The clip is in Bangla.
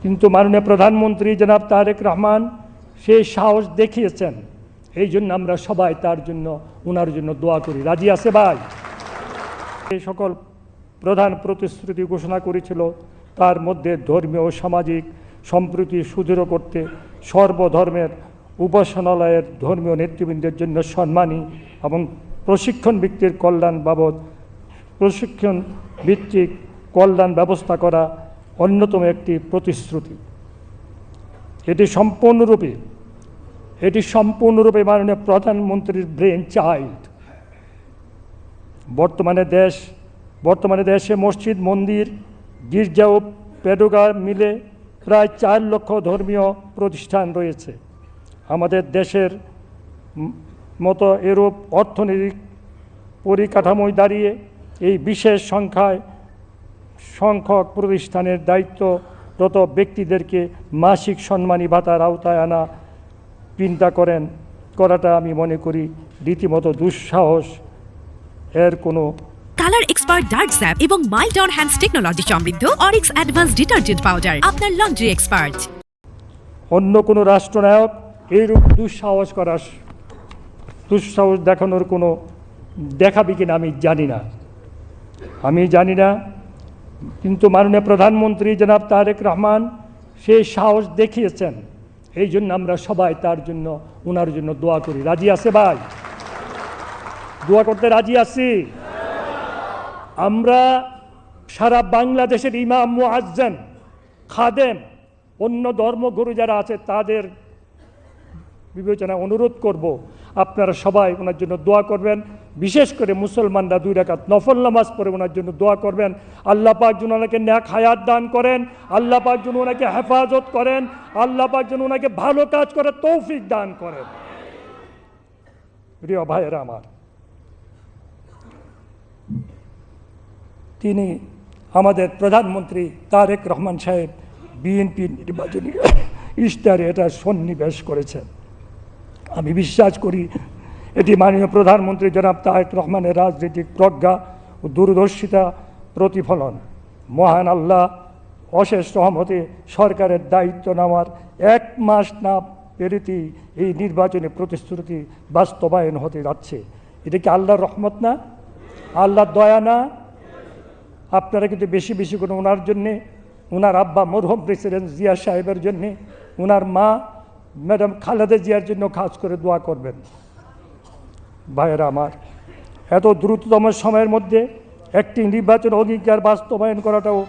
কিন্তু মাননীয় প্রধানমন্ত্রী জনাব তারেক রহমান সেই সাহস দেখিয়েছেন। এই জন্য আমরা সবাই তার জন্য ওনার জন্য দোয়া করি। রাজি আছে ভাই? এই সকল প্রধান প্রতিশ্রুতি ঘোষণা করেছিল, তার মধ্যে ধর্মীয় ও সামাজিক সম্প্রীতি সুদৃঢ় করতে সর্বধর্মের উপাসনালয়ের ধর্মীয় নেতৃবৃন্দের জন্য সম্মানী এবং প্রশিক্ষণ ভিত্তিক কল্যাণ বাবদ প্রশিক্ষণ ভিত্তিক কল্যাণ ব্যবস্থা করা অন্যতম একটি প্রতিশ্রুতি। এটি সম্পূর্ণরূপে মাননীয় প্রধানমন্ত্রীর ব্রেন চাইল্ড। বর্তমানে দেশে মসজিদ, মন্দির, গির্জা ও পেডোগা মিলে প্রায় 4 লক্ষ ধর্মীয় প্রতিষ্ঠান রয়েছে। আমাদের দেশের মতো এরূপ অর্থনৈতিক পরিকাঠামোয় দাঁড়িয়ে এই বিশেষ সংখ্যক প্রতিষ্ঠানের দায়িত্বরত ব্যক্তিদেরকে মাসিক সম্মানী ভাতার আওতায় আনা চিন্তা করাটা আমি মনে করি রীতিমতো দুঃসাহস। এর কোনো কালার এক্সপার্ট ডার্ক স্যাপ এবং মাইল্ড অন হ্যান্ডস টেকনোলজি সমৃদ্ধ অরিক্স অ্যাডভান্স ডিটারজেন্ট পাউডার আপনার লন্ড্রি এক্সপার্ট। অন্য কোনো রাষ্ট্রনায়ক এইরূপ দুঃসাহস দেখানোর কোনো দেখাবে কিনা আমি জানি না। কিন্তু মাননীয় প্রধানমন্ত্রী জনাব তারেক রহমান সেই সাহস দেখিয়েছেন। এই জন্য আমরা সবাই তার জন্য ওনার জন্য দোয়া করি। রাজি আছে ভাই? দোয়া করতে রাজি আছি? আমরা সারা বাংলাদেশের ইমাম, মুয়াজ্জিন, খাদেম, অন্য ধর্মগুরু যারা আছে তাদের বিবেচনা অনুরোধ করব, আপনারা সবাই ওনার জন্য দোয়া করবেন। বিশেষ করে মুসলমানরা 2 রাকাত নফল নামাজ পড়ে ওনার জন্য দোয়া করবেন। আল্লাহ পাক যেন ওনাকে নেক হায়াত দান করেন, আল্লাহ পাক যেন ওনাকে হেফাজত করেন, আল্লাহ পাক যেন ওনাকে ভালো কাজ করে তৌফিক দান করেন। প্রিয় ভাইয়েরা আমার, তিনি আমাদের প্রধানমন্ত্রী তারেক রহমান সাহেব বিএনপি নির্বাচনী ইশতেহারে এটা সন্নিবেশ করেছেন। আমি বিশ্বাস করি এটি মাননীয় প্রধানমন্ত্রী জনাব তারেক রহমানের রাজনৈতিক প্রজ্ঞা ও দূরদর্শিতা প্রতিফলন। মহান আল্লাহ অশেষ রহমতে সরকারের দায়িত্ব নেওয়ার 1 মাস না পেরিতেই এই নির্বাচনী প্রতিশ্রুতি বাস্তবায়ন হতে যাচ্ছে। এটা কি আল্লাহর রহমত না? আল্লাহর দয়া না? আপনারা কিন্তু বেশি বেশি করে ওনার জন্যে, ওনার আব্বা মরহুম প্রেসিডেন্ট জিয়া সাহেবের জন্যে, ওনার মা ম্যাডাম খালেদা জিয়ার জন্য খাস করে দোয়া করবেন। ভাইয়েরা আমার, এত দ্রুততম সময়ের মধ্যে একটি নির্বাচন অঙ্গীকার বাস্তবায়ন করাটাও